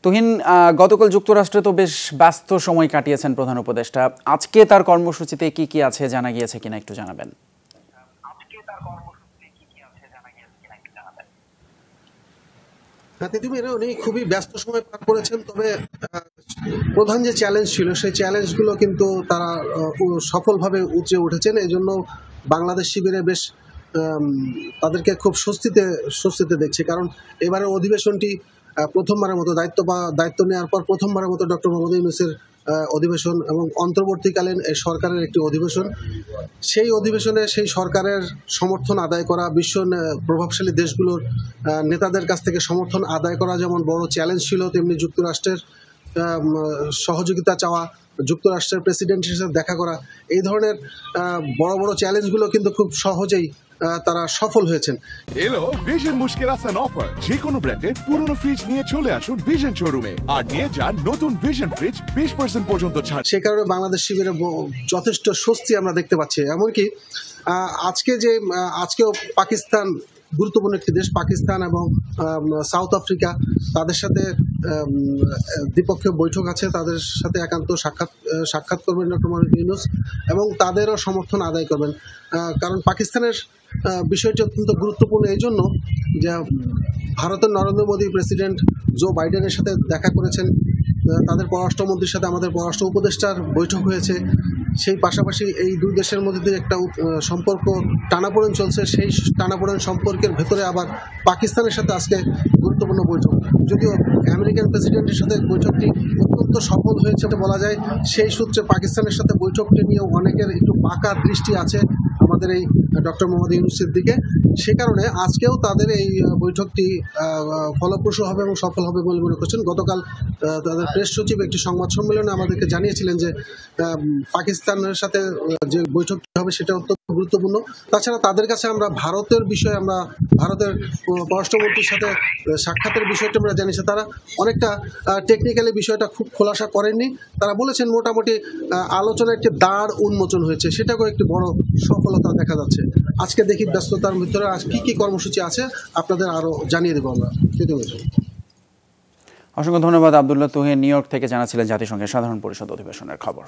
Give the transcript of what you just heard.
তুহিন, গতকাল যুক্তরাষ্ট্রে তো বেশ ব্যস্ত সময় কাটিয়েছেন প্রধান উপদেষ্টা। আজকে তার কর্মসূচিতে কি কি আছে জানা গিয়েছে কিনা একটু জানাবেন। উনি খুবই ব্যস্ত সময় পার করেছেন, তবে প্রধান যে চ্যালেঞ্জ ছিল সেই চ্যালেঞ্জগুলো কিন্তু তারা সফলভাবে উতরে উঠেছেন। এই জন্য বাংলাদেশ শিবিরে বেশ তাদেরকে খুব স্বস্তিতে দেখছে, কারণ এবারের অধিবেশনটি প্রথমবারের মতো দায়িত্ব নেওয়ার পর প্রথমবারের মতো ডক্টর মোহাম্মদ ইউনূসের অধিবেশন এবং অন্তর্বর্তীকালীন এই সরকারের একটি অধিবেশন। সেই অধিবেশনে সেই সরকারের সমর্থন আদায় করা, বিশ্ব প্রভাবশালী দেশগুলোর নেতাদের কাছ থেকে সমর্থন আদায় করা যেমন বড় চ্যালেঞ্জ ছিল, তেমনি যুক্তরাষ্ট্রের সহযোগিতা চাওয়া, যুক্তরাষ্ট্রের প্রেসিডেন্টের সাথে দেখা করা, এই ধরনের বড় বড় চ্যালেঞ্জগুলো কিন্তু খুব সহজেই তারা সফল হয়েছেন। এলো ভিশন মুশকিল আসান অফার। যে কোনো ব্র্যান্ডের পুরনো ফ্রিজ নিয়ে চলে আসুন ভিশন শোরুমে আর নিয়ে যান নতুন ভিশন ফ্রিজ 20% পর্যন্ত ছাড়। সে কারণে বাংলাদেশ শিবিরে যথেষ্ট স্বস্তি আমরা দেখতে পাচ্ছি। এমনকি আজকেও পাকিস্তান গুরুত্বপূর্ণ একটি দেশ, পাকিস্তান এবং সাউথ আফ্রিকা, তাদের সাথে দ্বিপক্ষীয় বৈঠক আছে, তাদের সাথে একান্ত সাক্ষাৎ করবেন ডক্টর মোহাম্মদ ইউনূস এবং তাদেরও সমর্থন আদায় করবেন। কারণ পাকিস্তানের বিষয়টি অত্যন্ত গুরুত্বপূর্ণ এই জন্য যে ভারতের নরেন্দ্র মোদী প্রেসিডেন্ট জো বাইডেনের সাথে দেখা করেছেন, তাদের পররাষ্ট্রমন্ত্রীর সাথে আমাদের পররাষ্ট্র উপদেষ্টার বৈঠক হয়েছে। সেই পাশাপাশি এই দুই দেশের মধ্যে দিয়ে একটা সম্পর্ক টানাপোড়েন চলছে। সেই টানাপোড়েন সম্পর্কের ভেতরে আবার পাকিস্তানের সাথে আজকে গুরুত্বপূর্ণ বৈঠক। যদিও আমেরিকান প্রেসিডেন্টের সাথে বৈঠকটি অত্যন্ত সফল হয়েছে বলা যায়, সেই সূত্রে পাকিস্তানের সাথে বৈঠকটি নিয়েও অনেকের একটু বাঁকা দৃষ্টি আছে আমাদের এই ডক্টর মোহাম্মদ ইউনূসের দিকে। সে কারণে আজকেও তাদের এই বৈঠকটি ফলপ্রসূ হবে এবং সফল হবে বলে মনে করছেন। গতকাল তাদের প্রেস সচিব একটি সংবাদ সম্মেলনে আমাদেরকে জানিয়েছিলেন যে পাকিস্তানের সাথে যে বৈঠকটি হবে সেটা অত্যন্ত গুরুত্বপূর্ণ। তাছাড়া তাদের কাছে আমরা ভারতের পররাষ্ট্রমন্ত্রীর সাথে সাক্ষাতের বিষয়টা আমরা জানিয়েছি। তারা অনেকটা টেকনিক্যালি বিষয়টা খুব খোলাসা করেননি। তারা বলেছেন মোটামুটি আলোচনার একটি দ্বার উন্মোচন হয়েছে, সেটাকেও একটি বড় সফলতা দেখা যাচ্ছে। আজকে দেখি ব্যস্ততার ভিতরে আজ কি কর্মসূচি আছে আপনাদের আরও জানিয়ে দেবো আমরা। অসংখ্য ধন্যবাদ আব্দুল্লাহ তুহিন, নিউ ইয়র্ক থেকে জানাচ্ছিলেন জাতিসংঘের সাধারণ পরিষদ অধিবেশনের খবর।